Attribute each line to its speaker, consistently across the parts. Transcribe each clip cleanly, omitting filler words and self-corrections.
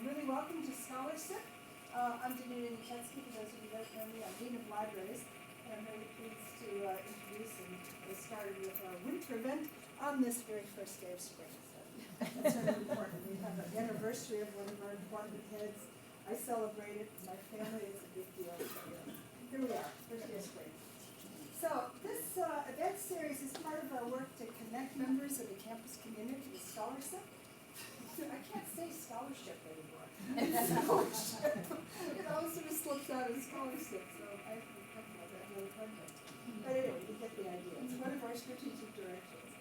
Speaker 1: Really welcome to ScholarSip. I'm Danita Nichetsky. For those of you that don't know me, I'm Dean of Libraries, and I'm really pleased to introduce and get started with our winter event on this very first day of spring. So that's really important. We have an anniversary of one of our department heads. I celebrate it. My family, it's a big deal. So here we are, first day of spring. So this event series is part of our work to connect members of the campus community with ScholarSip. I can't say scholarship anymore. Scholarship. It always sort of slips out of scholarship, so I have to be careful of that little context. But anyway, you get the idea. It's one of our strategic directions.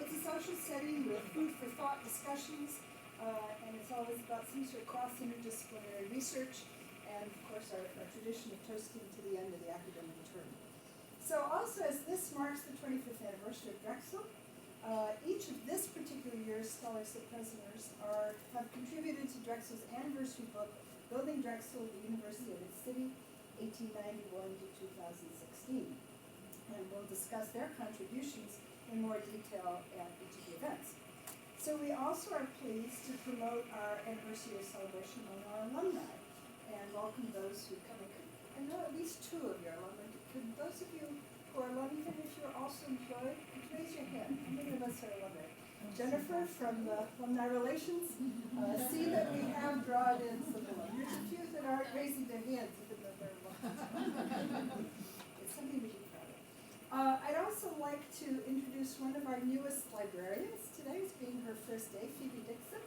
Speaker 1: It's a social setting with food for thought discussions, and it's always about some sort of cross-interdisciplinary research, and of course our tradition of toasting to the end of the academic term. So also, as this marks the 25th anniversary of Drexel, each of this particular year's ScholarSip prisoners have contributed to Drexel's anniversary book, Building Drexel, the University of its City, 1891 to 2016. And we'll discuss their contributions in more detail at each of the events. So we also are pleased to promote our anniversary celebration among our alumni and welcome those who come. I know at least two of your alumni. Could those of you who are alumni, even if you're also employed, raise your hand. How many of us are alumni? Jennifer from the Alumni Relations. See that we have drawn in some alumni. There's a few that aren't raising their hands, even though they're alumni. It's something to be proud of. I'd also like to introduce one of our newest librarians today. It's being her first day, Phoebe Dixon,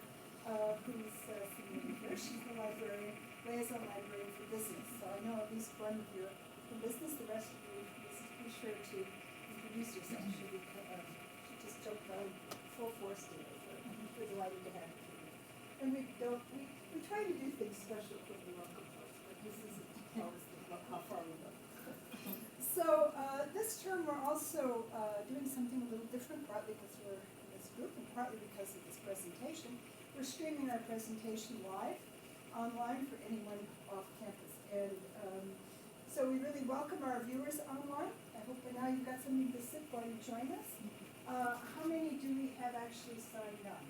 Speaker 1: who's familiar here. She's the liaison librarian for business. So I know at least one of you from business. The rest of you, be sure to introduce yourself. She just jumped on full force today, so we're delighted to have you. And we try to do things special for the local folks, but this isn't always how far we go. So this term we're also doing something a little different, partly because we're in this group and partly because of this presentation. We're streaming our presentation live, online for anyone off campus. And so we really welcome our viewers online. I hope by now you've got something to sip while you join us. How many do we have actually signed up?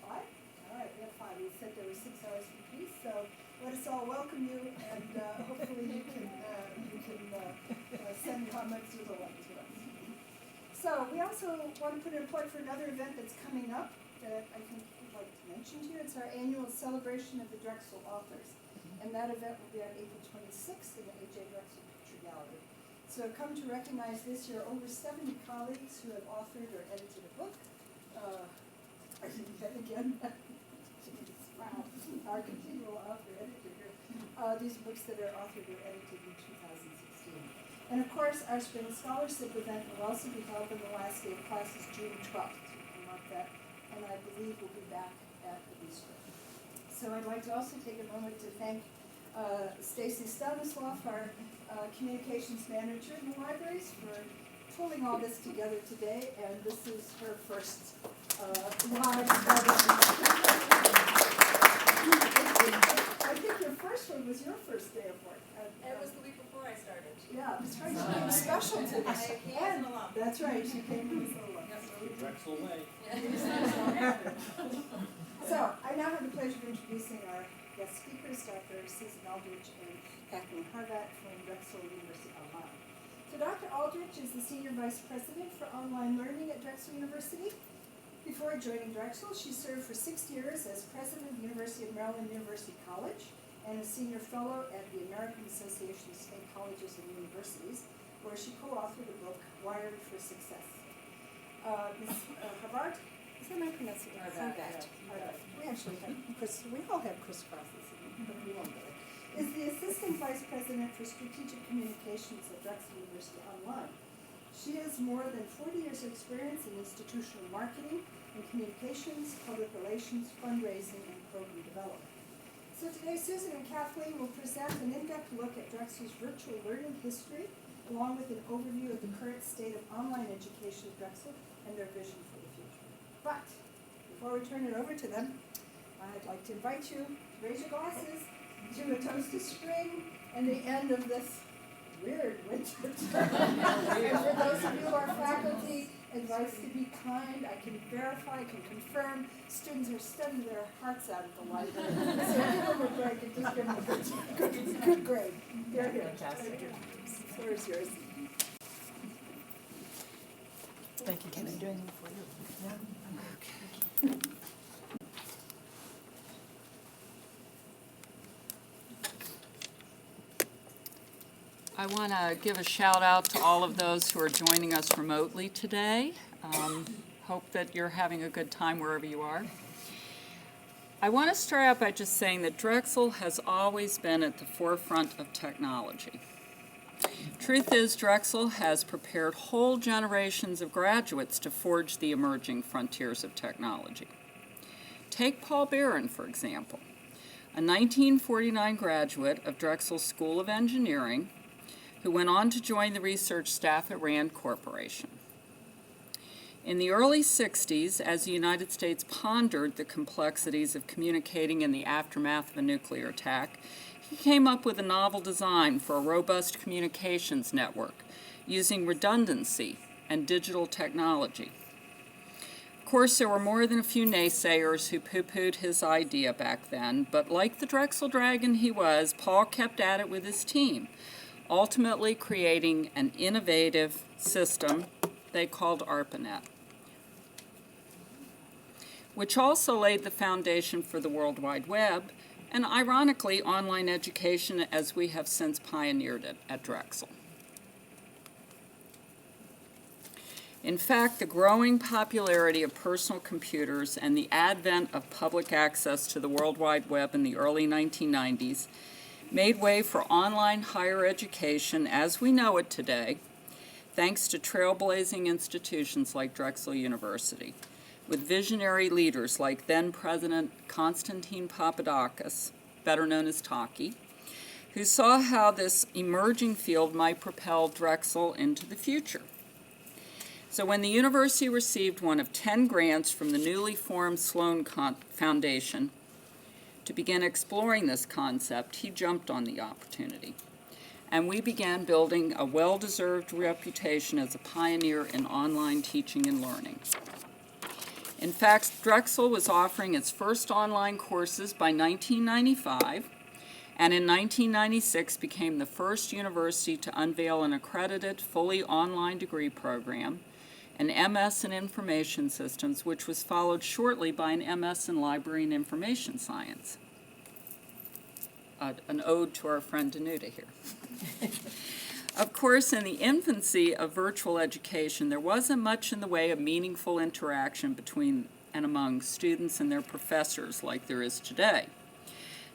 Speaker 1: 5? All right, we have 5. We said there were 6 hours for peace, so let us all welcome you, and hopefully you can send comments or the like to us. So we also want to put in a plug for another event that's coming up that I think we'd like to mention to you. It's our annual celebration of the Drexel authors, and that event will be on April 26th in the A.J. Drexel Picture Gallery. So I've come to recognize this year over 70 colleagues who have authored or edited a book. I did that again. Wow, our continual author editor here. These books that are authored or edited in 2016. And of course, our Spring ScholarSip event will also be held on the last day of classes, June 12th. So you can mark that. And I believe we'll be back at the bistro. So I'd like to also take a moment to thank Stacy Stanislav, our communications manager in the libraries, for pulling all this together today, and this is her first live I think your first one was your first day of work.
Speaker 2: It was the week before I started.
Speaker 1: Yeah, that's right. She came special to this.
Speaker 2: And alum.
Speaker 1: That's right, she came as an alum.
Speaker 3: Drexel Way.
Speaker 1: So, I now have the pleasure of introducing our guest speakers, Dr. Susan Aldrich and Kathleen Harvat from Drexel University Online. So Dr. Aldrich is the Senior Vice President for Online Learning at Drexel University. Before joining Drexel, she served for 6 years as President of the University of Maryland University College and a Senior Fellow at the American Association of State Colleges and Universities, where she co-authored the book, Wired for Success. Ms. Harvat, is that my pronunciation? Harvat. We actually have we all have crisscrosses, but we won't go there. Is the Assistant Vice President for Strategic Communications at Drexel University Online. She has more than 40 years of experience in institutional marketing and communications, public relations, fundraising, and program development. So today, Susan and Kathleen will present an in-depth look at Drexel's virtual learning history, along with an overview of the current state of online education at Drexel and their vision for the future. But before we turn it over to them, I'd like to invite you to raise your glasses to a toast to spring and the end of this weird winter term. And for those of you who are faculty, advice to be kind. I can verify, I can confirm. Students are studying their hearts out at the library. So give them a break and just give them a good grade. They're here.
Speaker 3: Fantastic.
Speaker 1: So where's yours?
Speaker 3: Thank you. Can I do anything for you? Yeah. Okay.
Speaker 4: I want to give a shout out to all of those who are joining us remotely today. Hope that you're having a good time wherever you are. I want to start out by just saying that Drexel has always been at the forefront of technology. Truth is, Drexel has prepared whole generations of graduates to forge the emerging frontiers of technology. Take Paul Barron, for example, a 1949 graduate of Drexel School of Engineering who went on to join the research staff at Rand Corporation. In the early 60s, as the United States pondered the complexities of communicating in the aftermath of a nuclear attack, he came up with a novel design for a robust communications network using redundancy and digital technology. Of course, there were more than a few naysayers who poo-pooed his idea back then, but like the Drexel Dragon he was, Paul kept at it with his team, ultimately creating an innovative system they called ARPANET, which also laid the foundation for the World Wide Web and, ironically, online education as we have since pioneered it at Drexel. In fact, the growing popularity of personal computers and the advent of public access to the World Wide Web in the early 1990s made way for online higher education as we know it today, thanks to trailblazing institutions like Drexel University, with visionary leaders like then-President Konstantin Papadakis, better known as Taki, who saw how this emerging field might propel Drexel into the future. So when the university received one of 10 grants from the newly formed Sloan Foundation to begin exploring this concept, he jumped on the opportunity. And we began building a well-deserved reputation as a pioneer in online teaching and learning. In fact, Drexel was offering its first online courses by 1995, and in 1996 became the first university to unveil an accredited, fully online degree program, an MS in Information Systems, which was followed shortly by an MS in Library and Information Science. An ode to our friend Danuta here. Of course, in the infancy of virtual education, there wasn't much in the way of meaningful interaction between and among students and their professors like there is today.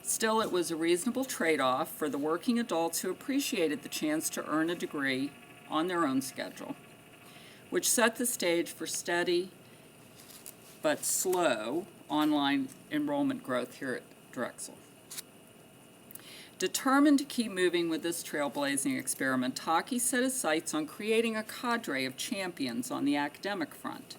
Speaker 4: Still, it was a reasonable trade-off for the working adults who appreciated the chance to earn a degree on their own schedule, which set the stage for steady but slow online enrollment growth here at Drexel. Determined to keep moving with this trailblazing experiment, Taki set his sights on creating a cadre of champions on the academic front.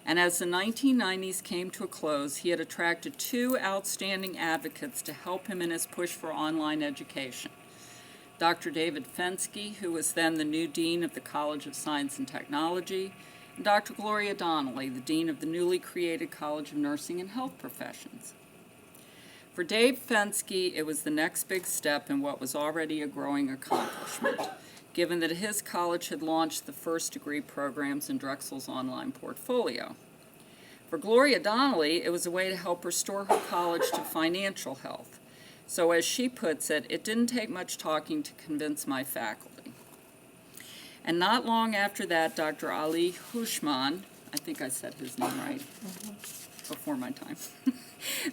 Speaker 4: And as the 1990s came to a close, he had attracted two outstanding advocates to help him in his push for online education. Dr. David Fensky, who was then the new dean of the College of Science and Technology, and Dr. Gloria Donnelly, the dean of the newly created College of Nursing and Health Professions. For Dave Fensky, it was the next big step in what was already a growing accomplishment, given that his college had launched the first degree programs in Drexel's online portfolio. For Gloria Donnelly, it was a way to help restore her college to financial health. So as she puts it, it didn't take much talking to convince my faculty. And not long after that, Dr. Ali Hushman, I think I said his name right, before my time,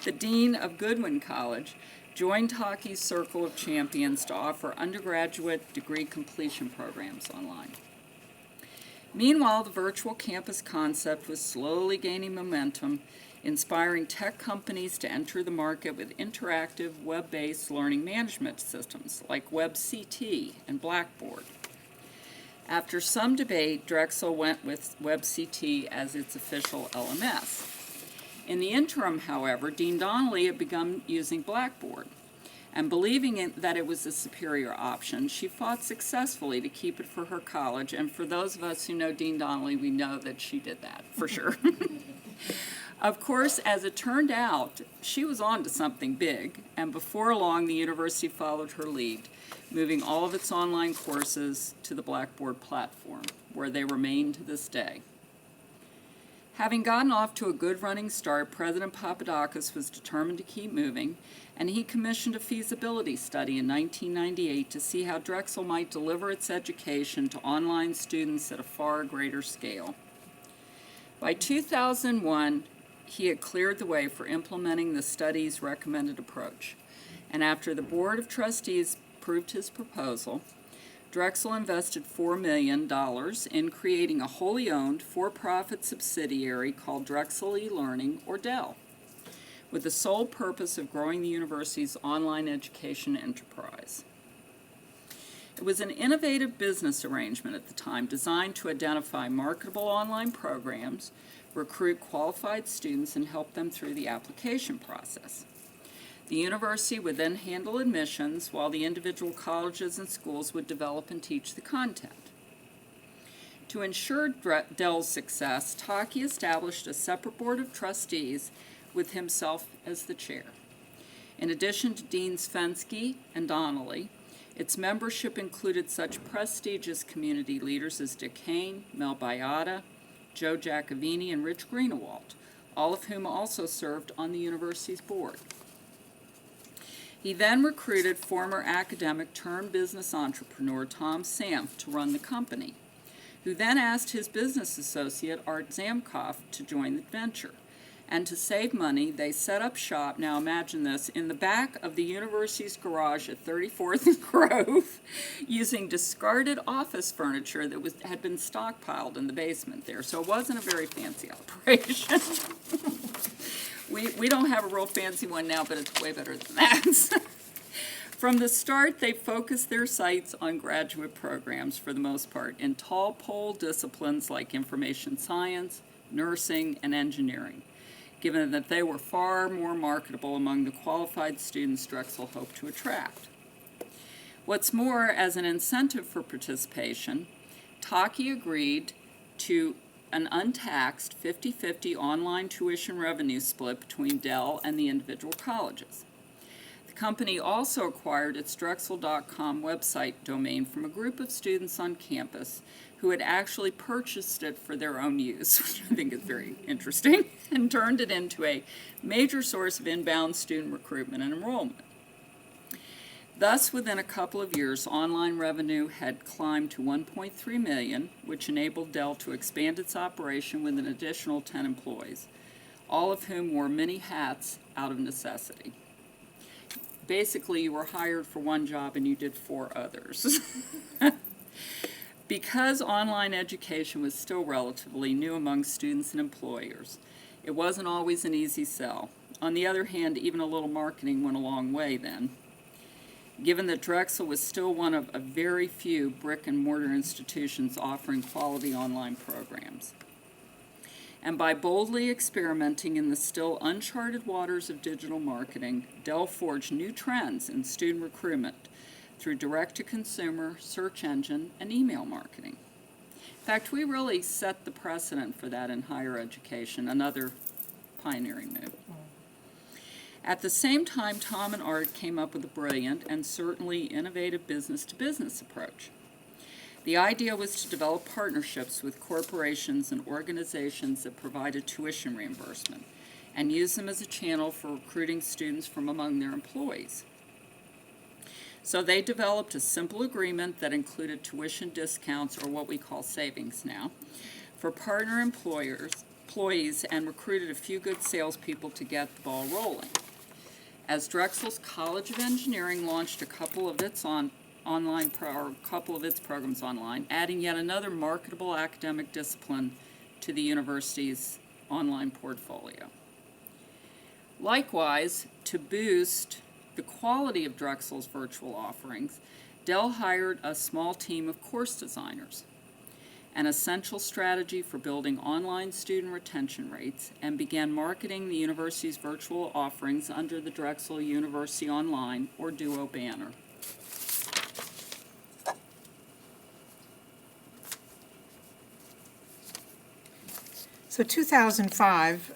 Speaker 4: the dean of Goodwin College, joined Taki's circle of champions to offer undergraduate degree completion programs online. Meanwhile, the virtual campus concept was slowly gaining momentum, inspiring tech companies to enter the market with interactive web-based learning management systems like WebCT and Blackboard. After some debate, Drexel went with WebCT as its official LMS. In the interim, however, Dean Donnelly had begun using Blackboard, and believing that it was a superior option, she fought successfully to keep it for her college, and for those of us who know Dean Donnelly, we know that she did that, for sure. Of course, as it turned out, she was on to something big, and before long the university followed her lead, moving all of its online courses to the Blackboard platform, where they remain to this day. Having gotten off to a good running start, President Papadakis was determined to keep moving, and he commissioned a feasibility study in 1998 to see how Drexel might deliver its education to online students at a far greater scale. By 2001, he had cleared the way for implementing the study's recommended approach, and after the Board of Trustees approved his proposal, Drexel invested $4 million in creating a wholly owned, for-profit subsidiary called Drexel eLearning, or DEL, with the sole purpose of growing the university's online education enterprise. It was an innovative business arrangement at the time designed to identify marketable online programs, recruit qualified students, and help them through the application process. The university would then handle admissions while the individual colleges and schools would develop and teach the content. To ensure DEL's success, Taki established a separate board of trustees with himself as the chair. In addition to Deans Fensky and Donnelly, its membership included such prestigious community leaders as Dick Hayne, Mel Bayada, Joe Giacovini, and Rich Greenewalt, all of whom also served on the university's board. He then recruited former academic turned business entrepreneur Tom Samf to run the company, who then asked his business associate Art Zamkoff to join the venture. And to save money, they set up shop, now imagine this, in the back of the university's garage at 34th and Grove, using discarded office furniture that had been stockpiled in the basement there. So it wasn't a very fancy operation. We don't have a real fancy one now, but it's way better than that. From the start, they focused their sights on graduate programs for the most part in tall pole disciplines like information science, nursing, and engineering, given that they were far more marketable among the qualified students Drexel hoped to attract. What's more, as an incentive for participation, Taki agreed to an untaxed 50-50 online tuition revenue split between DEL and the individual colleges. The company also acquired its Drexel.com website domain from a group of students on campus who had actually purchased it for their own use, which I think is very interesting, and turned it into a major source of inbound student recruitment and enrollment. Thus, within a couple of years, online revenue had climbed to $1.3 million, which enabled DEL to expand its operation with an additional 10 employees, all of whom wore many hats out of necessity. Basically, you were hired for one job and you did 4 others. Because online education was still relatively new among students and employers, it wasn't always an easy sell. On the other hand, even a little marketing went a long way then, given that Drexel was still one of a very few brick-and-mortar institutions offering quality online programs. And by boldly experimenting in the still uncharted waters of digital marketing, DEL forged new trends in student recruitment through direct-to-consumer, search engine, and email marketing. In fact, we really set the precedent for that in higher education, another pioneering move. At the same time, Tom and Art came up with a brilliant and certainly innovative business-to-business approach. The idea was to develop partnerships with corporations and organizations that provided tuition reimbursement and use them as a channel for recruiting students from among their employees. So they developed a simple agreement that included tuition discounts, or what we call savings now, for partner employees, and recruited a few good salespeople to get the ball rolling. As Drexel's College of Engineering launched a couple of its programs online, adding yet another marketable academic discipline to the university's online portfolio. Likewise, to boost the quality of Drexel's virtual offerings, DEL hired a small team of course designers. an essential strategy for building online student retention rates, and began marketing the university's virtual offerings under the Drexel University Online, or DUO, banner.
Speaker 3: So 2005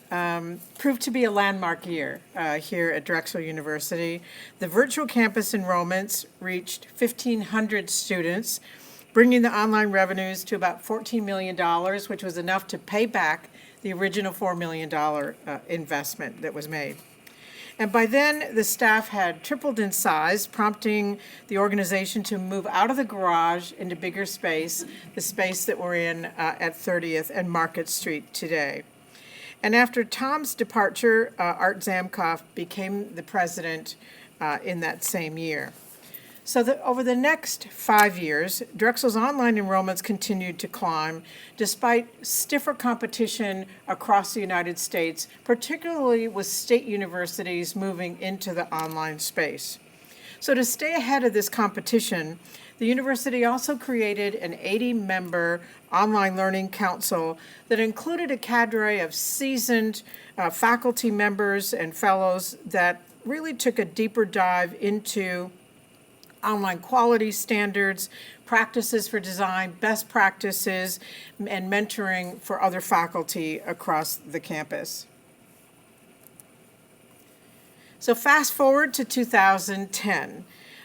Speaker 3: proved to be a landmark year here at Drexel University. The virtual campus enrollments reached 1,500 students, bringing the online revenues to about $14 million, which was enough to pay back the original $4 million investment that was made. And by then, the staff had tripled in size, prompting the organization to move out of the garage into bigger space, the space that we're in at 30th and Market Street today. And after Tom's departure, Art Zamkoff became the president in that same year. So over the next 5 years, Drexel's online enrollments continued to climb despite stiffer competition across the United States, particularly with state universities moving into the online space. So to stay ahead of this competition, the university also created an 80-member online learning council that included a cadre of seasoned faculty members and fellows that really took a deeper dive into online quality standards, practices for design, best practices, and mentoring for other faculty across the campus. So fast forward to 2010,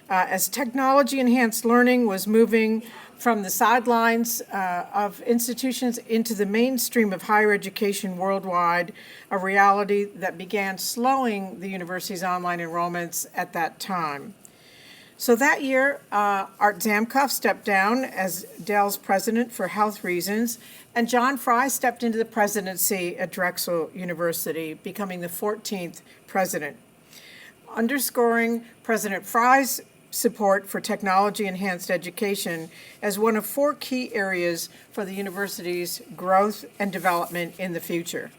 Speaker 3: as technology-enhanced learning was moving from the sidelines of institutions into the mainstream of higher education worldwide, a reality that began slowing the university's online enrollments at that time. So that year, Art Zamkoff stepped down as Dell's president for health reasons, and John Fry stepped into the presidency at Drexel University, becoming the 14th president. Underscoring President Fry's support for technology-enhanced education as one of 4 key areas for the university's growth and development in the future.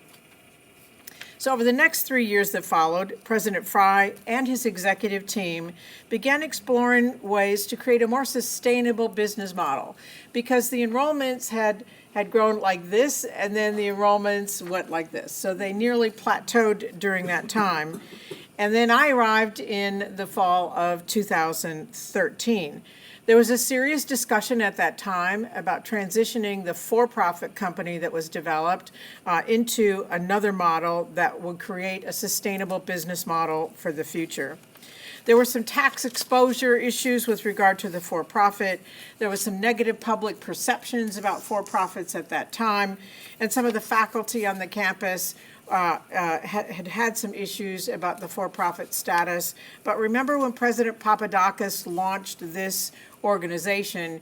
Speaker 3: So over the next 3 years that followed, President Fry and his executive team began exploring ways to create a more sustainable business model, because the enrollments had grown like this, and then the enrollments went like this. So they nearly plateaued during that time. And then I arrived in the fall of 2013. There was a serious discussion at that time about transitioning the for-profit company that was developed into another model that would create a sustainable business model for the future. There were some tax exposure issues with regard to the for-profit. There was some negative public perceptions about for-profits at that time, and some of the faculty on the campus had some issues about the for-profit status. But remember, when President Papadakis launched this organization,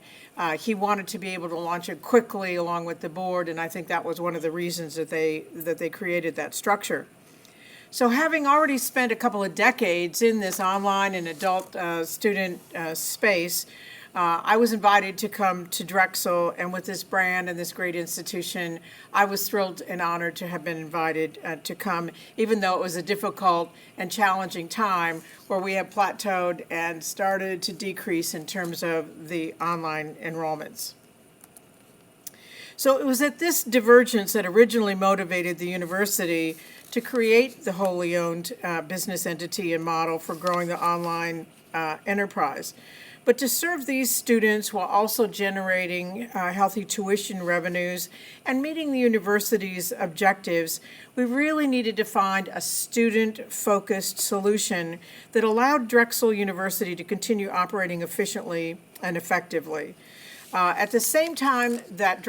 Speaker 3: he wanted to be able to launch it quickly along with the board, and I think that was one of the reasons that they created that structure. So having already spent a couple of decades in this online and adult student space, I was invited to come to Drexel, and with this brand and this great institution, I was thrilled and honored to have been invited to come, even though it was a difficult and challenging time where we have plateaued and started to decrease in terms of the online enrollments. So it was at this divergence that originally motivated the university to create the wholly owned business entity and model for growing the online enterprise. But to serve these students while also generating healthy tuition revenues and meeting the university's objectives, we really needed to find a student-focused solution that allowed Drexel University to continue operating efficiently and effectively. At the same time that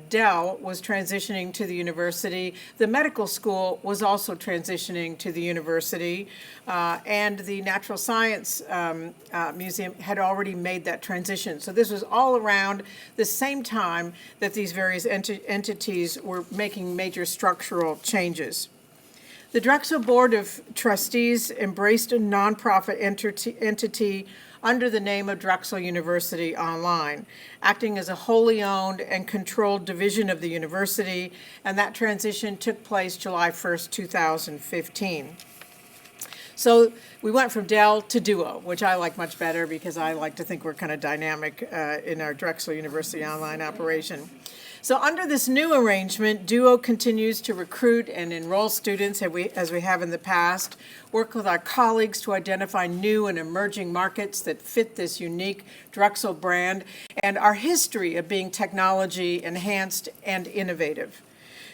Speaker 3: Dell was transitioning to the university, the medical school was also transitioning to the university, and the Natural Science Museum had already made that transition. So this was all around the same time that these various entities were making major structural changes. The Drexel Board of Trustees embraced a nonprofit entity under the name of Drexel University Online, acting as a wholly owned and controlled division of the university, and that transition took place July 1st, 2015. So we went from Dell to Duo, which I like much better because I like to think we're kind of dynamic in our Drexel University online operation. So under this new arrangement, Duo continues to recruit and enroll students as we have in the past, work with our colleagues to identify new and emerging markets that fit this unique Drexel brand and our history of being technology enhanced and innovative.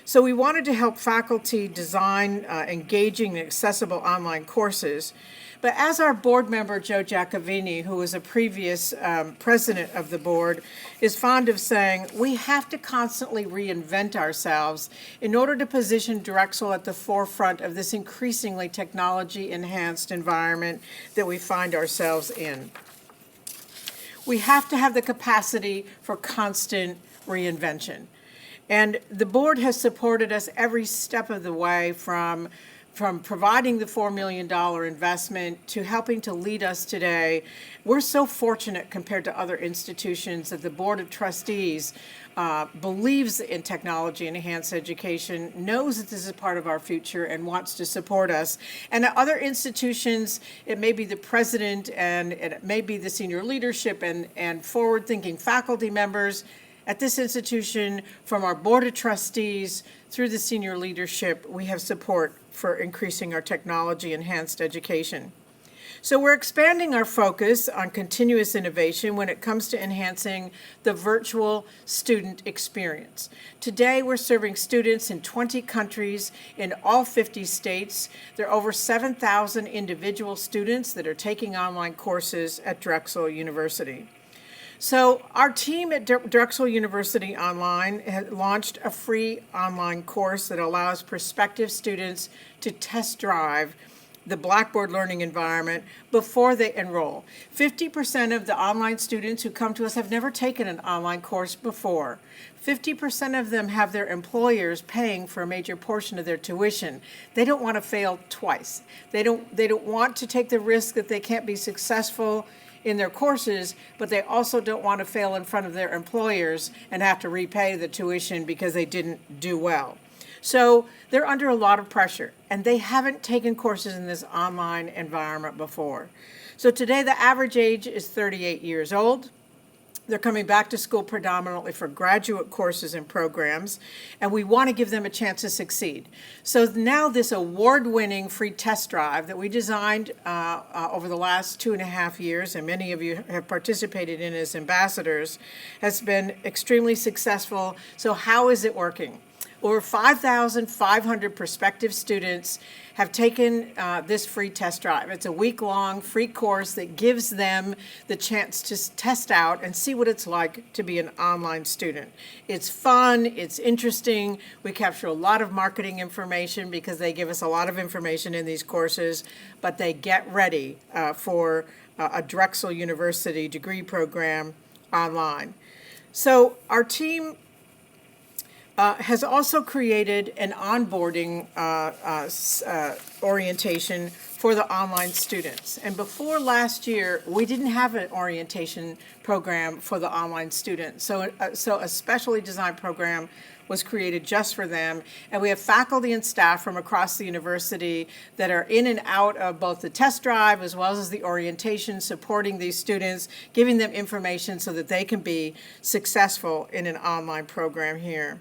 Speaker 3: So we wanted to help faculty design engaging and accessible online courses. But as our board member, Joe Giacovini, who was a previous president of the board, is fond of saying, we have to constantly reinvent ourselves in order to position Drexel at the forefront of this increasingly technology-enhanced environment that we find ourselves in. We have to have the capacity for constant reinvention. And the board has supported us every step of the way from providing the $4 million investment to helping to lead us today. We're so fortunate compared to other institutions that the Board of Trustees believes in technology and enhanced education, knows that this is part of our future and wants to support us. And at other institutions, it may be the president and it may be the senior leadership and forward-thinking faculty members. At this institution, from our Board of Trustees through the senior leadership, we have support for increasing our technology-enhanced education. So we're expanding our focus on continuous innovation when it comes to enhancing the virtual student experience. Today, we're serving students in 20 countries in all 50 states. There are over 7,000 individual students that are taking online courses at Drexel University. So our team at Drexel University Online has launched a free online course that allows prospective students to test drive the Blackboard learning environment before they enroll. 50% of the online students who come to us have never taken an online course before. 50% of them have their employers paying for a major portion of their tuition. They don't want to fail twice. They don't want to take the risk that they can't be successful in their courses, but they also don't want to fail in front of their employers and have to repay the tuition because they didn't do well. So they're under a lot of pressure, and they haven't taken courses in this online environment before. So today the average age is 38 years old. They're coming back to school predominantly for graduate courses and programs, and we want to give them a chance to succeed. So now this award-winning free test drive that we designed over the last 2.5 years, and many of you have participated in as ambassadors, has been extremely successful. So how is it working? Over 5,500 prospective students have taken this free test drive. It's a week-long free course that gives them the chance to test out and see what it's like to be an online student. It's fun, it's interesting. We capture a lot of marketing information because they give us a lot of information in these courses, but they get ready for a Drexel University degree program online. So our team has also created an onboarding orientation for the online students. And before last year, we didn't have an orientation program for the online students. So a specially designed program was created just for them. And we have faculty and staff from across the university that are in and out of both the test drive as well as the orientation, supporting these students, giving them information so that they can be successful in an online program here.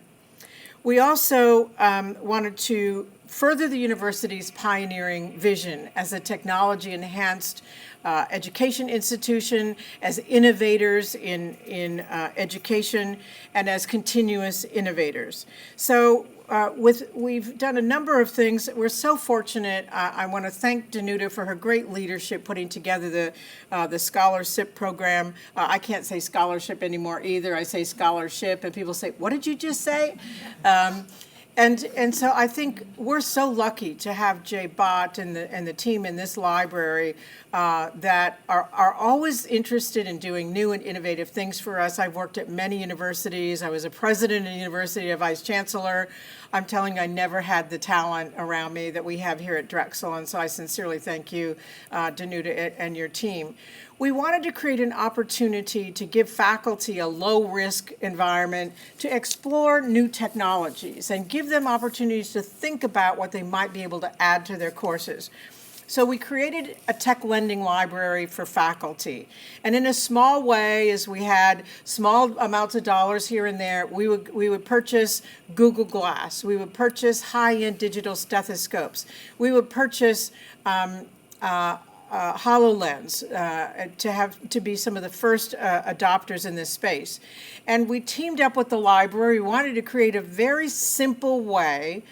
Speaker 3: We also wanted to further the university's pioneering vision as a technology-enhanced education institution, as innovators in education, and as continuous innovators. So we've done a number of things. We're so fortunate. I want to thank Danuta for her great leadership putting together the ScholarSip program. I can't say scholarship anymore either. I say scholarship, and people say, "What did you just say?" And so I think we're so lucky to have Jay Bott and the team in this library that are always interested in doing new and innovative things for us. I've worked at many universities. I was a president of a university, a vice chancellor. I'm telling you, I never had the talent around me that we have here at Drexel, and so I sincerely thank you, Danuta, and your team. We wanted to create an opportunity to give faculty a low-risk environment to explore new technologies and give them opportunities to think about what they might be able to add to their courses. So we created a tech lending library for faculty. And in a small way, as we had small amounts of dollars here and there, we would purchase Google Glass. We would purchase high-end digital stethoscopes. We would purchase HoloLens to be some of the first adopters in this space. And we teamed up with the library. We wanted to create a very simple way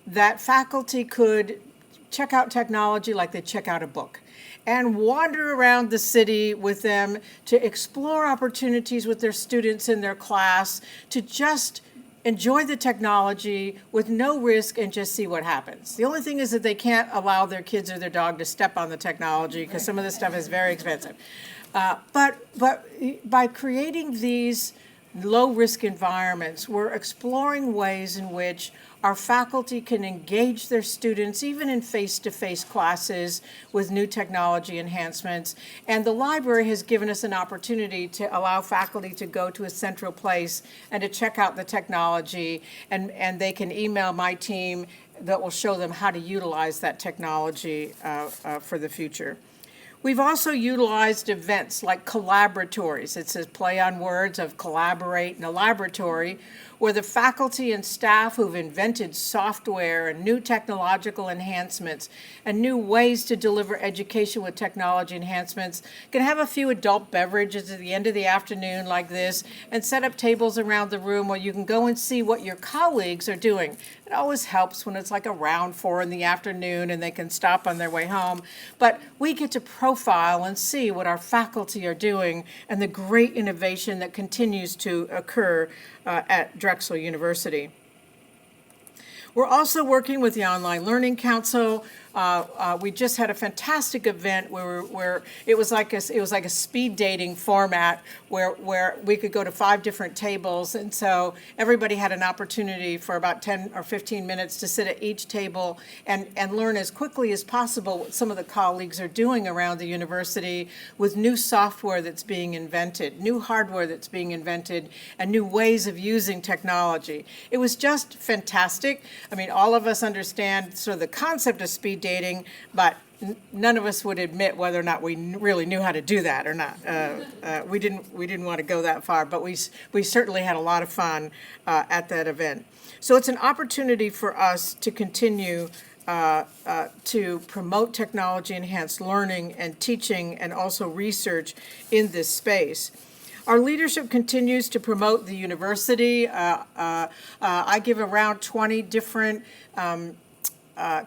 Speaker 3: that faculty could check out technology like they check out a book, and wander around the city with them to explore opportunities with their students in their class, to just enjoy the technology with no risk and just see what happens. The only thing is that they can't allow their kids or their dog to step on the technology because some of this stuff is very expensive. But by creating these low-risk environments, we're exploring ways in which our faculty can engage their students, even in face-to-face classes, with new technology enhancements. And the library has given us an opportunity to allow faculty to go to a central place and to check out the technology, and they can email my team that will show them how to utilize that technology for the future. We've also utilized events like collaboratories. It says play on words of collaborate in a laboratory, where the faculty and staff who've invented software and new technological enhancements and new ways to deliver education with technology enhancements can have a few adult beverages at the end of the afternoon like this and set up tables around the room where you can go and see what your colleagues are doing. It always helps when it's like around 4 in the afternoon and they can stop on their way home. But we get to profile and see what our faculty are doing and the great innovation that continues to occur at Drexel University. We're also working with the Online Learning Council. We just had a fantastic event where it was like a speed dating format where we could go to 5 different tables, and so everybody had an opportunity for about 10 or 15 minutes to sit at each table and learn as quickly as possible what some of the colleagues are doing around the university with new software that's being invented, new hardware that's being invented, and new ways of using technology. It was just fantastic. I mean, all of us understand sort of the concept of speed dating, but none of us would admit whether or not we really knew how to do that or not. We didn't want to go that far, but we certainly had a lot of fun at that event. So it's an opportunity for us to continue to promote technology-enhanced learning and teaching and also research in this space. Our leadership continues to promote the university. I give around 20 different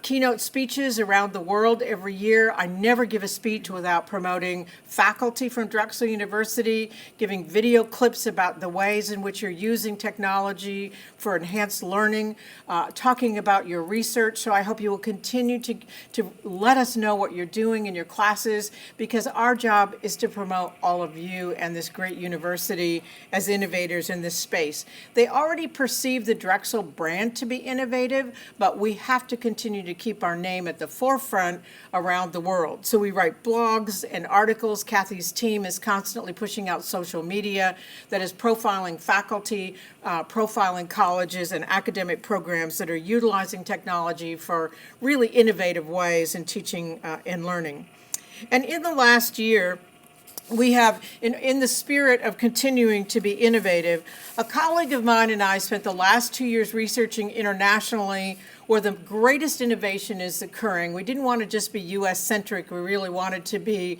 Speaker 3: keynote speeches around the world every year. I never give a speech without promoting faculty from Drexel University, giving video clips about the ways in which you're using technology for enhanced learning, talking about your research. So I hope you will continue to let us know what you're doing in your classes, because our job is to promote all of you and this great university as innovators in this space. They already perceive the Drexel brand to be innovative, but we have to continue to keep our name at the forefront around the world. So we write blogs and articles. Kathy's team is constantly pushing out social media that is profiling faculty, profiling colleges and academic programs that are utilizing technology for really innovative ways in teaching and learning. And in the last year, we have, in the spirit of continuing to be innovative, a colleague of mine and I spent the last 2 years researching internationally where the greatest innovation is occurring. We didn't want to just be U.S.-centric. We really wanted to be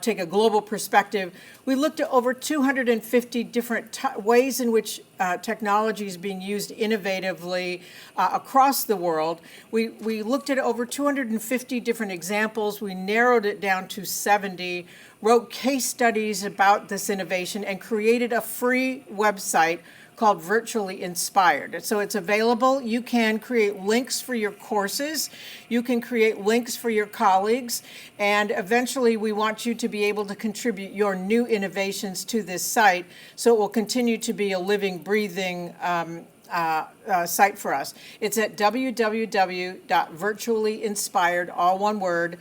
Speaker 3: take a global perspective. We looked at over 250 different ways in which technology is being used innovatively across the world. We looked at over 250 different examples. We narrowed it down to 70, wrote case studies about this innovation, and created a free website called Virtually Inspired. So it's available. You can create links for your courses. You can create links for your colleagues. And eventually, we want you to be able to contribute your new innovations to this site, so it will continue to be a living, breathing site for us. It's at www.virtuallyinspired, all one word,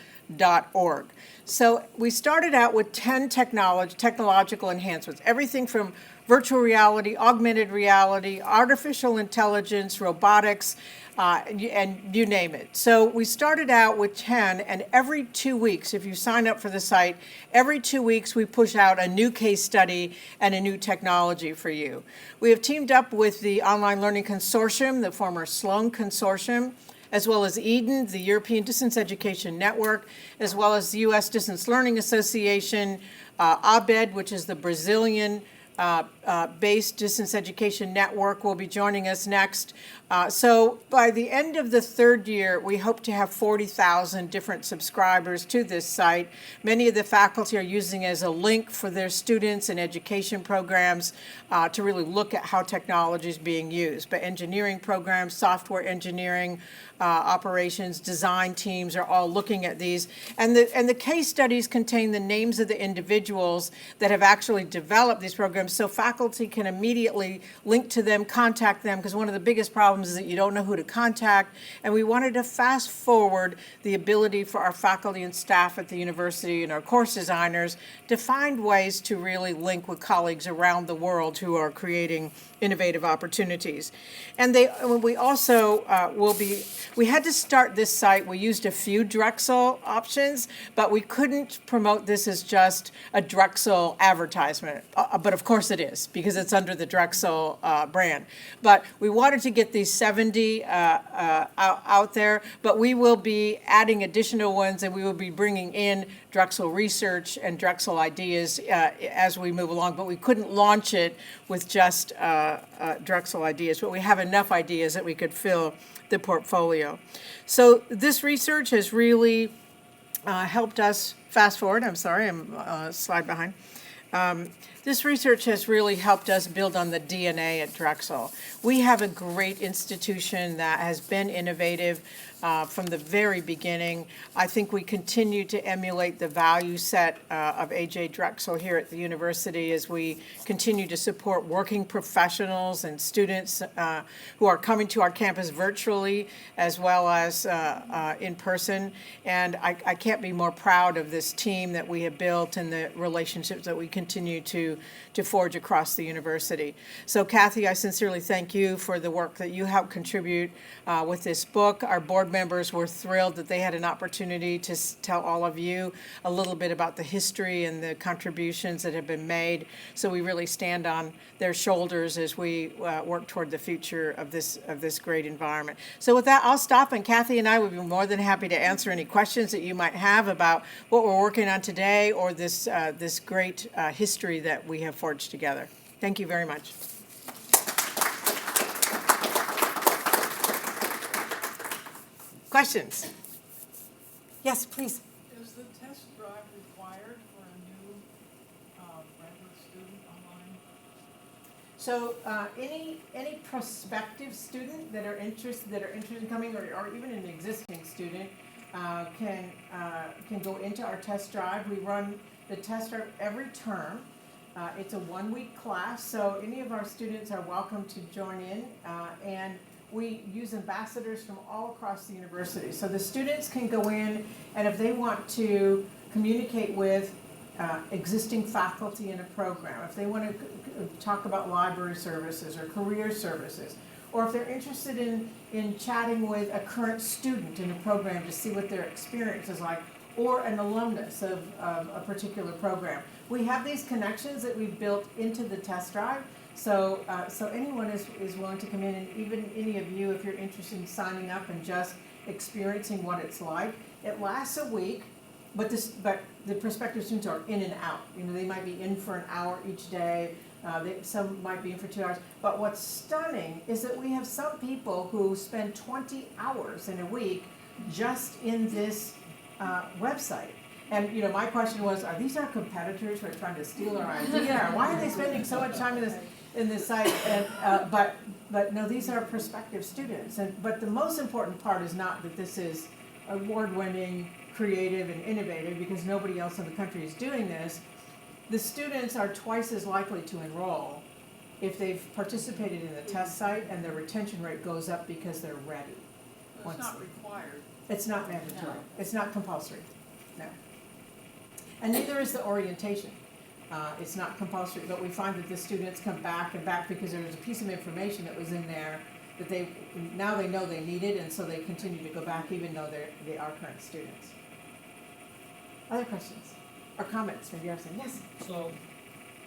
Speaker 3: .org. So we started out with 10 technological enhancements, everything from virtual reality, augmented reality, artificial intelligence, robotics, and you name it. So we started out with 10, and every 2 weeks, if you sign up for the site, every 2 weeks we push out a new case study and a new technology for you. We have teamed up with the Online Learning Consortium, the former Sloan Consortium, as well as EDEN, the European Distance Education Network, as well as the U.S. Distance Learning Association, ABED, which is the Brazilian based distance education network, will be joining us next. So by the end of the third year, we hope to have 40,000 different subscribers to this site. Many of the faculty are using it as a link for their students and education programs to really look at how technology is being used. But engineering programs, software engineering, operations, design teams are all looking at these. And the case studies contain the names of the individuals that have actually developed these programs, so faculty can immediately link to them, contact them, because one of the biggest problems is that you don't know who to contact. And we wanted to fast forward the ability for our faculty and staff at the university and our course designers to find ways to really link with colleagues around the world who are creating innovative opportunities. And we also we had to start this site. We used a few Drexel options, but we couldn't promote this as just a Drexel advertisement. But of course it is, because it's under the Drexel brand. But we wanted to get these 70 out there, but we will be adding additional ones, and we will be bringing in Drexel research and Drexel ideas as we move along. But we couldn't launch it with just Drexel ideas, but we have enough ideas that we could fill the portfolio. So this research has really helped us fast forward. I'm sorry, I'm a slide behind. This research has really helped us build on the DNA at Drexel. We have a great institution that has been innovative from the very beginning. I think we continue to emulate the value set of A.J. Drexel here at the university as we continue to support working professionals and students who are coming to our campus virtually as well as in person. And I can't be more proud of this team that we have built and the relationships that we continue to forge across the university. So Kathy, I sincerely thank you for the work that you helped contribute with this book. Our board members were thrilled that they had an opportunity to tell all of you a little bit about the history and the contributions that have been made. So we really stand on their shoulders as we work toward the future of this great environment. So with that, I'll stop, and Kathy and I would be more than happy to answer any questions that you might have about what we're working on today or this great history that we have forged together. Thank you very much. Questions? Yes, please.
Speaker 5: Is the test drive required for a new graduate student online?
Speaker 3: So any prospective student that are interested in coming, or even an existing student, can go into our test drive. We run the test drive every term. It's a 1-week class, so any of our students are welcome to join in, and we use ambassadors from all across the university. So the students can go in, and if they want to communicate with existing faculty in a program, if they want to talk about library services or career services, or if they're interested in chatting with a current student in a program to see what their experience is like, or an alumnus of a particular program. We have these connections that we've built into the test drive, so anyone is willing to come in, and even any of you, if you're interested in signing up and just experiencing what it's like. It lasts a week, but the prospective students are in and out. You know, they might be in for an hour each day. Some might be in for 2 hours. But what's stunning is that we have some people who spend 20 hours in a week just in this website. And you know, my question was, are these our competitors who are trying to steal our idea, or why are they spending so much time in this site? And but no, these are prospective students. But the most important part is not that this is award-winning, creative, and innovative, because nobody else in the country is doing this. The students are twice as likely to enroll if they've participated in the test site, and their retention rate goes up because they're ready.
Speaker 5: It's not required.
Speaker 3: It's not mandatory. It's not compulsory. No. And neither is the orientation. It's not compulsory, but we find that the students come back and back because there was a piece of information that was in there that now they know they need it, and so they continue to go back even though they are current students. Other questions or comments? Maybe you have some. Yes?
Speaker 6: So,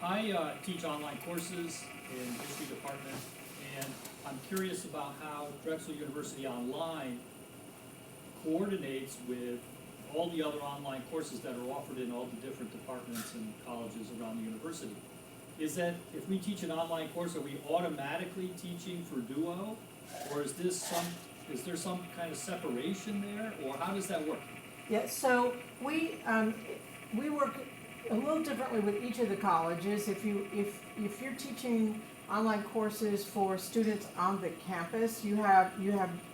Speaker 6: I teach online courses in history department, and I'm curious about how Drexel University Online coordinates with all the other online courses that are offered in all the different departments and colleges around the university. Is that, if we teach an online course, are we automatically teaching for Duo? Or is there some kind of separation there, or how does that work?
Speaker 3: Yeah, so we work a little differently with each of the colleges. If you're teaching online courses for students on the campus, you have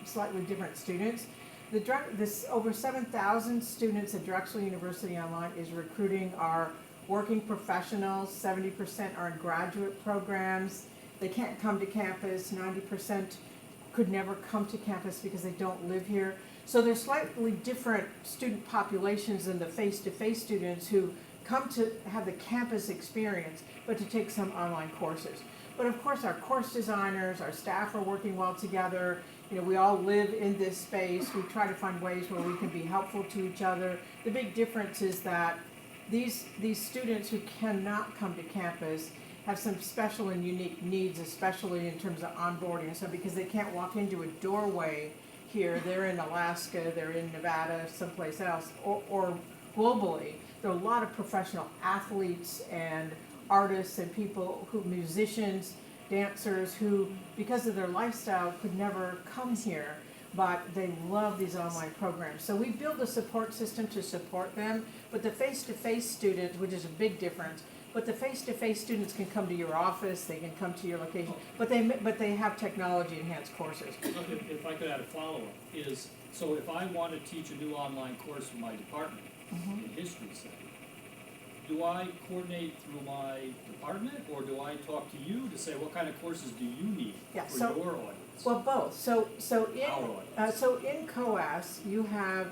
Speaker 3: slightly different students. This over 7,000 students at Drexel University Online is recruiting our working professionals. 70% are in graduate programs. They can't come to campus. 90% could never come to campus because they don't live here. So they're slightly different student populations than the face-to-face students who come to have the campus experience, but to take some online courses. But of course, our course designers, our staff are working well together. You know, we all live in this space. We try to find ways where we can be helpful to each other. The big difference is that these students who cannot come to campus have some special and unique needs, especially in terms of onboarding. So because they can't walk into a doorway here, they're in Alaska, they're in Nevada, someplace else, or globally. There are a lot of professional athletes and artists and people musicians, dancers who, because of their lifestyle, could never come here, but they love these online programs. So we build a support system to support them, but the face-to-face students, which is a big difference, but the face-to-face students can come to your office, they can come to your location, but they have technology-enhanced courses.
Speaker 6: If I could add a follow-up, so if I want to teach a new online course for my department, in history, say, do I coordinate through my department, or do I talk to you to say, what kind of courses do you need for your audience?
Speaker 3: Well, both. So in COAS, you have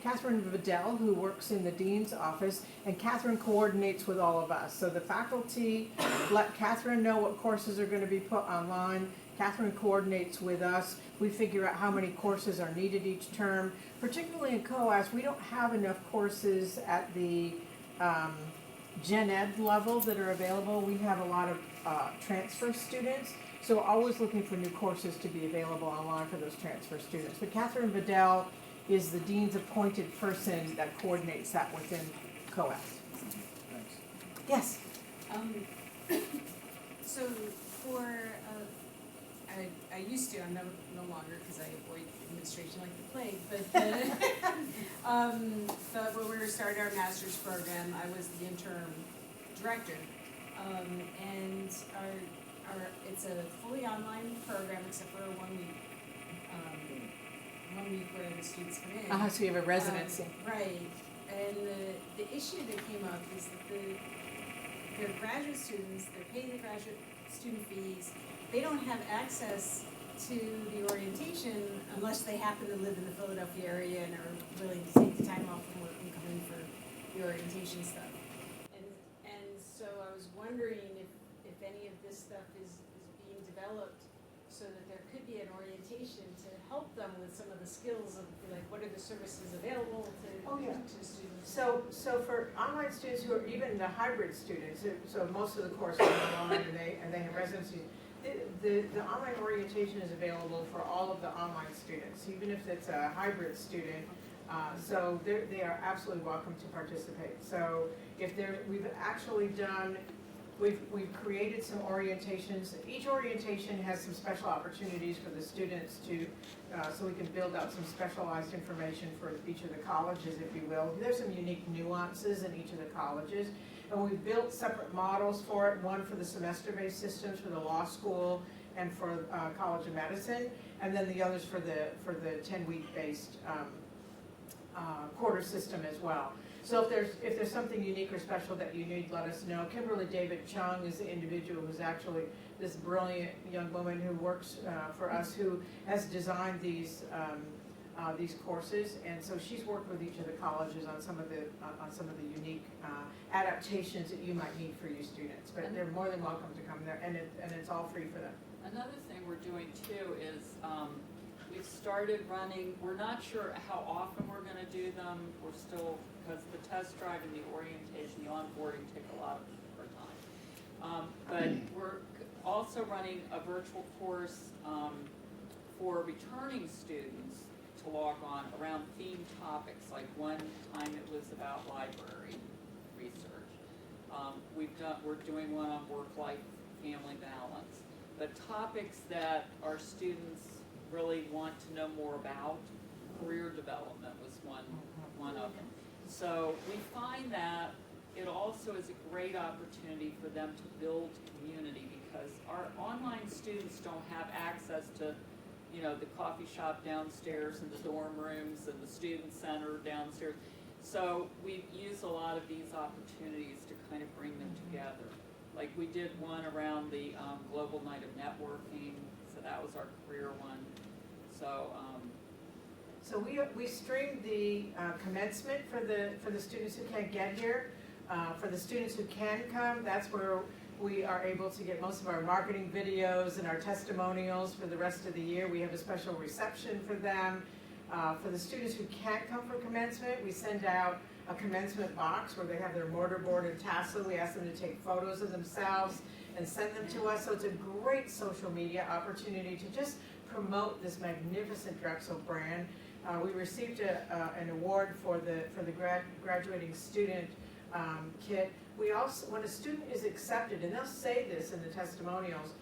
Speaker 3: Catherine Vidal, who works in the dean's office, and Catherine coordinates with all of us. So the faculty let Catherine know what courses are going to be put online. Catherine coordinates with us. We figure out how many courses are needed each term. Particularly in COAS, we don't have enough courses at the Gen Ed level that are available. We have a lot of transfer students, so we're always looking for new courses to be available online for those transfer students. But Catherine Vidal is the dean's appointed person that coordinates that within COAS.
Speaker 6: Thanks.
Speaker 3: Yes?
Speaker 2: So for, I used to, I'm no longer, because I avoid administration like the plague, but when we started our master's program, I was the interim director. And it's a fully online program except for 1 week. 1 week where the students come in.
Speaker 3: So you have a residency.
Speaker 2: Right, and the issue that came up is that they're graduate students, they're paying the graduate student fees, they don't have access to the orientation unless they happen to live in the Philadelphia area and are willing to take the time off from work and come in for the orientation stuff. And so I was wondering if any of this stuff is being developed so that there could be an orientation to help them with some of the skills of, like, what are the services available to students?
Speaker 3: So for online students who are even the hybrid students, so most of the courses are online and they have residencies, the online orientation is available for all of the online students, even if it's a hybrid student. So they are absolutely welcome to participate. So we've actually done, we've created some orientations. Each orientation has some special opportunities for the students to, so we can build out some specialized information for each of the colleges, if you will. There's some unique nuances in each of the colleges. And we've built separate models for it, one for the semester-based systems for the law school and for College of Medicine, and then the others for the 10-week based quarter system as well. So if there's something unique or special that you need, let us know. Kimberly David Chung is the individual who's actually this brilliant young woman who works for us, who has designed these courses, and so she's worked with each of the colleges on some of the unique adaptations that you might need for your students. But they're more than welcome to come there, and it's all free for them.
Speaker 4: Another thing we're doing too is, we've started running, we're not sure how often we're gonna do them. We're still, because the test drive and the orientation, the onboarding take a lot of our time. But we're also running a virtual course, for returning students to log on around themed topics. Like one time it was about library research. We're doing one on work-life, family balance. But topics that our students really want to know more about, career development was one of them. So we find that it also is a great opportunity for them to build community, because our online students don't have access to, you know, the coffee shop downstairs and the dorm rooms and the student center downstairs. So we use a lot of these opportunities to kind of bring them together. Like we did one around the Global Night of Networking, so that was our career one. So,
Speaker 3: So we streamed the commencement for the students who can't get here. For the students who can come, that's where we are able to get most of our marketing videos and our testimonials for the rest of the year. We have a special reception for them. For the students who can't come for commencement, we send out a commencement box where they have their mortarboard and tassel. We ask them to take photos of themselves and send them to us. So it's a great social media opportunity to just promote this magnificent Drexel brand. We received an award for the graduating student kit. We also, when a student is accepted, and they'll say this in the testimonials,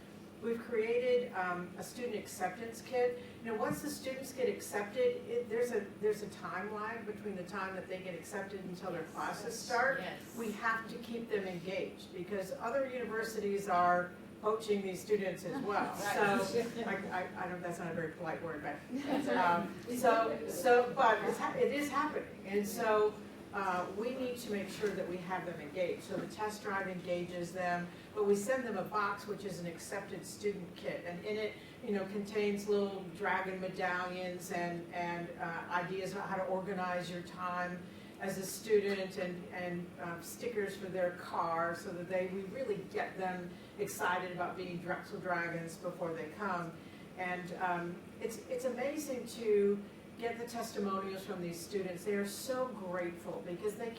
Speaker 3: we've created a student acceptance kit. You know, once the students get accepted, there's a time lag between the time that they get accepted until their classes start.
Speaker 2: Yes.
Speaker 3: We have to keep them engaged, because other universities are poaching these students as well.
Speaker 2: Right.
Speaker 3: So, I don't, that's not a very polite word, but, but it is happening. And so, we need to make sure that we have them engaged. So the test drive engages them, but we send them a box which is an accepted student kit, and in it, you know, contains little dragon medallions and ideas about how to organize your time as a student, and stickers for their car, so that we really get them excited about being Drexel Dragons before they come. And it's amazing to get the testimonials from these students. They are so grateful, because they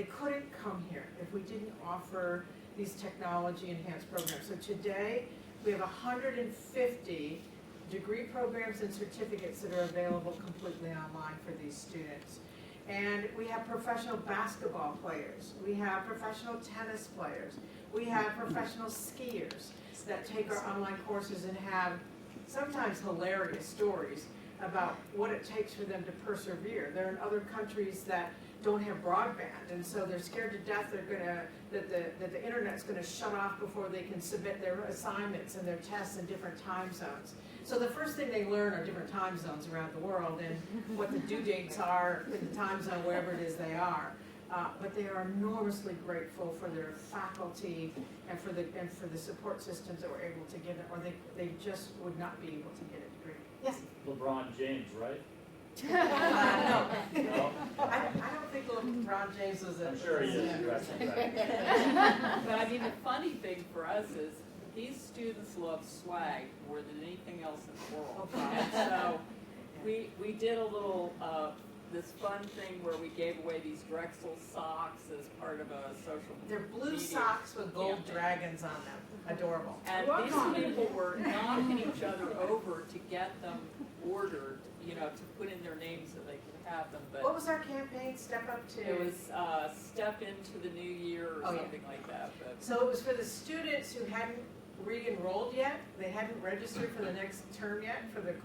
Speaker 3: couldn't come here if we didn't offer these technology enhanced programs. So today we have 150 degree programs and certificates that are available completely online for these students. And we have professional basketball players, we have professional tennis players, we have professional skiers that take our online courses and have sometimes hilarious stories about what it takes for them to persevere. They're in other countries that don't have broadband, and so they're scared to death that the internet's gonna shut off before they can submit their assignments and their tests in different time zones. So the first thing they learn are different time zones around the world, and what the due dates are in the time zone wherever it is they are. But they are enormously grateful for their faculty and for the support systems that we're able to give them, or they just would not be able to get a degree. Yes?
Speaker 6: LeBron James, right?
Speaker 3: No.
Speaker 6: No?
Speaker 3: I don't think LeBron James was a.
Speaker 6: I'm sure he is. Right.
Speaker 4: But I mean, the funny thing for us is these students love swag more than anything else in the world. And so we did a little, this fun thing where we gave away these Drexel socks as part of a social
Speaker 3: They're blue
Speaker 4: media
Speaker 3: socks with gold
Speaker 4: campaign.
Speaker 3: dragons on them. Adorable.
Speaker 4: And these people were knocking each other over to get them ordered, you know, to put in their names so they could have them.
Speaker 3: What
Speaker 4: But
Speaker 3: was our campaign? Step up to?
Speaker 4: it was step into the new year or
Speaker 3: Oh, yeah.
Speaker 4: something like that. But
Speaker 3: So it was for the students who hadn't re-enrolled yet. They hadn't registered for the next term yet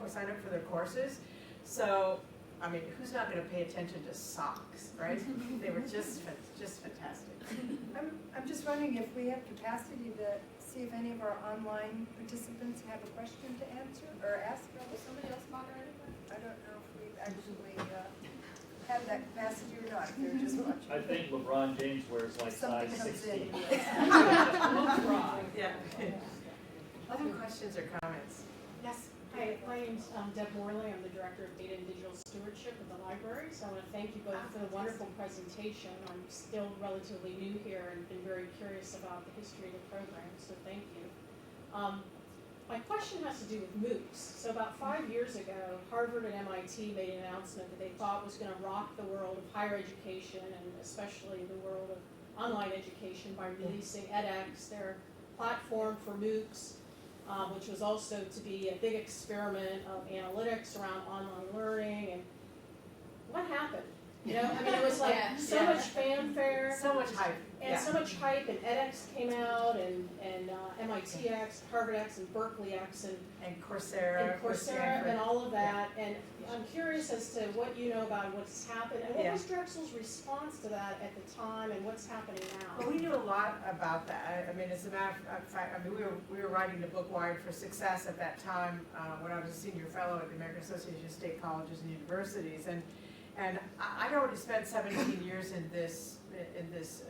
Speaker 3: sign up for their courses. So, I mean, who's not going to pay attention to socks, right? They were just fantastic.
Speaker 1: I'm just wondering if we have capacity to see if any of our online participants have a question to answer or ask.
Speaker 2: Was somebody else moderating?
Speaker 1: I don't know if we've actually have that capacity or not, if they're just watching.
Speaker 6: I think LeBron James wears like
Speaker 1: Something
Speaker 6: size
Speaker 1: comes
Speaker 6: 16.
Speaker 1: in.
Speaker 4: we'll try.
Speaker 3: Yeah. Other questions or comments? Yes.
Speaker 7: Hi, my name's Deb Morley. I'm the Director of Data and Digital Stewardship at the library. So I want to thank you both for the wonderful presentation. I'm still relatively new here and been very curious about the history of the program, so thank you. My question has to do with MOOCs. So about 5 years ago, Harvard and MIT made an announcement that they thought was going to rock the world of higher education and especially the world of online education by releasing edX, their platform for MOOCs, which was also to be a big experiment of analytics around online learning. And what happened? You know, I mean, it was like so much fanfare.
Speaker 3: So much hype.
Speaker 7: And so much hype, and edX came out, and MITx, HarvardX, and BerkeleyX,
Speaker 3: And Coursera.
Speaker 7: and all of that. And I'm curious as to what you know about what's happened, and what was Drexel's response to that at the time, and what's happening now?
Speaker 3: Well, we knew a lot about that. I mean, as a matter of fact, I mean, we were writing the book Wired for Success at that time when I was a senior fellow at the American Association of State Colleges and Universities, and I'd already spent 17 years in this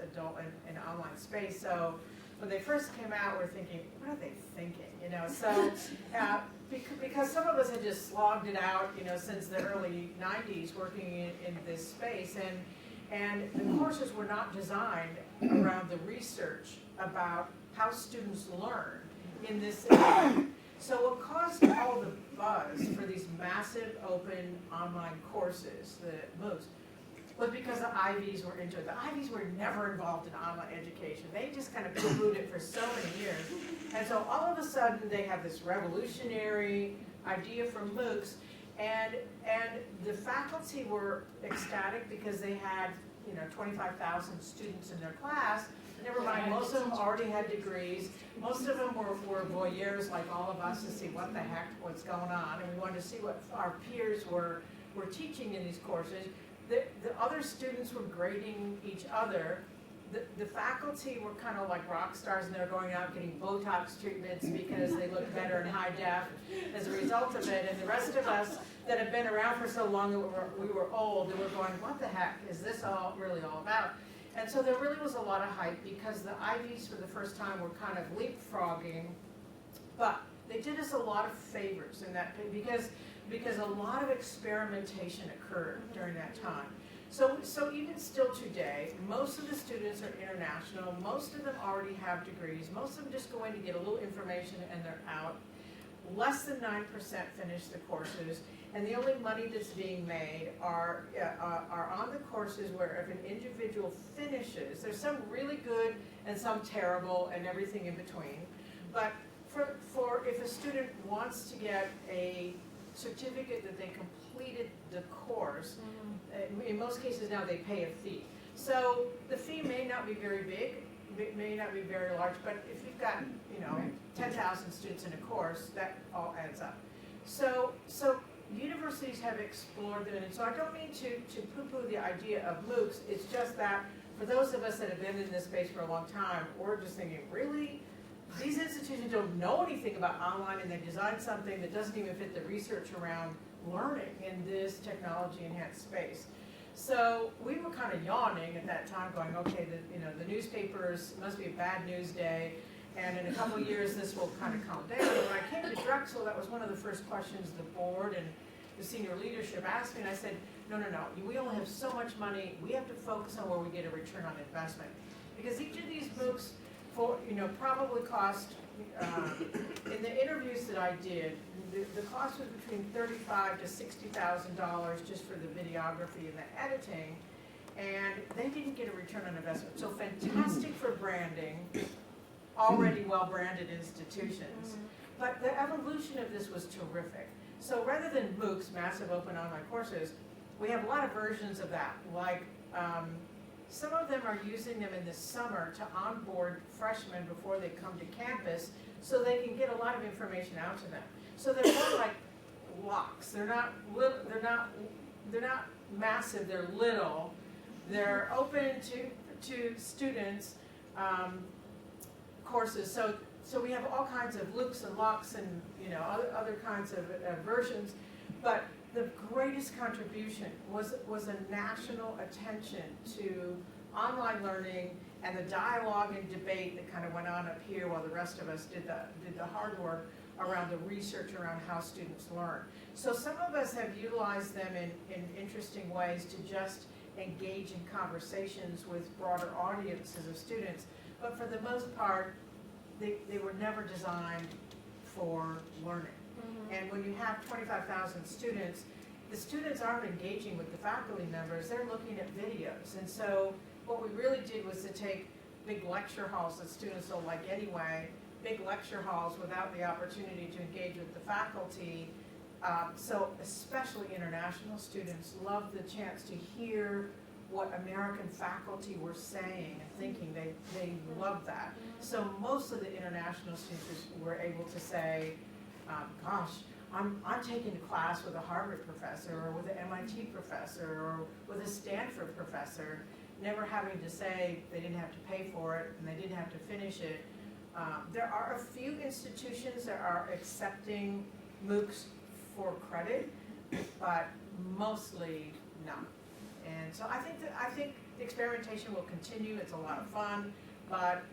Speaker 3: adult and online space. So when they first came out, we're thinking, what are they thinking? You know, so because some of us had just slogged it out, you know, since the early 90s working in this space, and the courses were not designed around the research about how students learn in this area. So what caused all the buzz for these massive open online courses, the MOOCs, was because the Ivies were into it. The Ivies were never involved in online education. They just kind of poo-pooed it for so many years. And so all of a sudden they have this revolutionary idea for MOOCs, and the faculty were ecstatic because they had, you know, 25,000 students in their class. Never mind, most of them already had degrees. Most of them were voyeurs like all of us to see what the heck was going on, and we wanted to see what our peers were teaching in these courses. The other students were grading each other. The faculty were kind of like rock stars, and they were going out getting Botox treatments because they looked better in high def as a result of it. And the rest of us that had been around for so long that we were old, and we're going, what the heck is this really all about? And so there really was a lot of hype because the Ivies for the first time were kind of leapfrogging, but they did us a lot of favors in that because a lot of experimentation occurred during that time. So even still today, most of the students are international. Most of them already have degrees. Most of them just go in to get a little information and they're out. Less than 9% finish the courses, and the only money that's being made are on the courses where if an individual finishes, there's some really good and some terrible and everything in between. But for if a student wants to get a certificate that they completed the course, in most cases now they pay a fee. So the fee may not be very big, it may not be very large, but if you've got, you know, 10,000 students in a course, that all adds up. So universities have explored them, and so I don't mean to poo-poo the idea of MOOCs. It's just that for those of us that have been in this space for a long time, we're just thinking, really? These institutions don't know anything about online, and they designed something that doesn't even fit the research around learning in this technology-enhanced space. So we were kind of yawning at that time, going, okay, the newspapers must be a bad news day, and in a couple of years this will kind of calm down. And when I came to Drexel, that was one of the first questions the board and the senior leadership asked me, and I said, no, we only have so much money, we have to focus on where we get a return on investment. Because each of these MOOCs probably cost, in the interviews that I did, the cost was between $35,000 to $60,000 just for the videography and the editing, and they didn't get a return on investment. So fantastic for branding, already well-branded institutions, but the evolution of this was terrific. So rather than MOOCs, massive open online courses, we have a lot of versions of that, like some of them are using them in the summer to onboard freshmen before they come to campus so they can get a lot of information out to them. So they're more like blocks. They're not massive, they're little. They're open to students courses. So we have all kinds of loops and locks and other kinds of versions. But the greatest contribution was a national attention to online learning and the dialogue and debate that kind of went on up here while the rest of us did the hard work around the research around how students learn. So some of us have utilized them in interesting ways to just engage in conversations with broader audiences of students, but for the most part, they were never designed for learning. And when you have 25,000 students, the students aren't engaging with the faculty members, they're looking at videos. And so what we really did was to take big lecture halls that students don't like anyway, big lecture halls without the opportunity to engage with the faculty. So especially international students love the chance to hear what American faculty were saying and thinking. They love that. So most of the international students were able to say, gosh, I'm taking a class with a Harvard professor or with an MIT professor or with a Stanford professor, never having to say they didn't have to pay for it and they didn't have to finish it. There are a few institutions that are accepting MOOCs for credit, but mostly not. And so I think the experimentation will continue. It's a lot of fun, but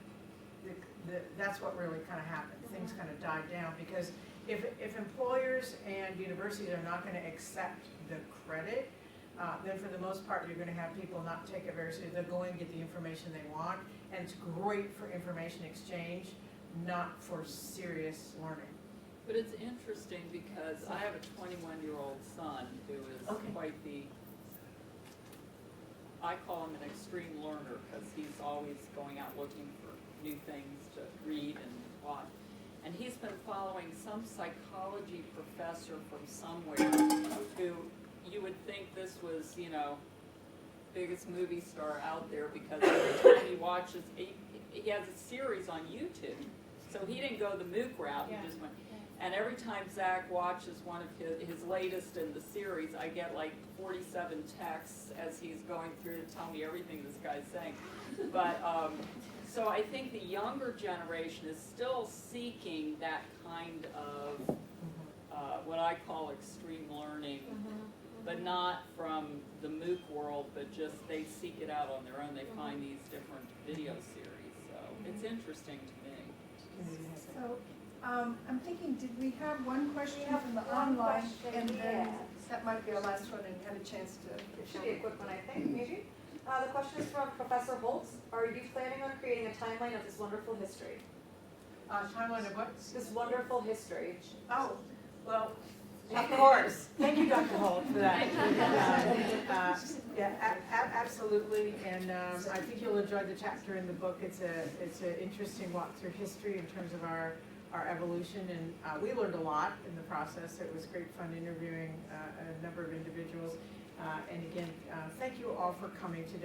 Speaker 3: that's what really kind of happened. Things kind of died down because if employers and universities are not going to accept the credit, then for the most part you're going to have people not take it very seriously. They'll go and get the information they want, and it's great for information exchange, not for serious learning.
Speaker 4: But it's interesting because I have a 21-year-old son who is quite I call him an extreme learner because he's always going out looking for new things to read and watch. And he's been following some psychology professor from somewhere who you would think this was, biggest movie star out there because every time he watches, he has a series on YouTube. So he didn't go the MOOC route, he just went. And every time Zach watches one of his latest in the series, I get like 47 texts as he's going through to tell me everything this guy's saying. But, so I think the younger generation is still seeking that kind of, what I call extreme learning, but not from the MOOC world, but just they seek it out on their own. They find these different video series. So it's interesting to me.
Speaker 1: So, I'm thinking, did we have one question from the online? And then that might be our last one and have a chance to.
Speaker 8: It should be a quick one, I think, maybe. The question is from Professor Holtz. Are you planning on creating a timeline of this wonderful history?
Speaker 3: Timeline of what?
Speaker 8: This wonderful history.
Speaker 3: Oh, well, of course. Thank you, Dr. Holt, for that. Absolutely, and I think you'll enjoy the chapter in the book. It's an interesting walk through history in terms of our evolution, and we learned a lot in the process. It was great fun interviewing a number of individuals. And again, thank you all for coming today.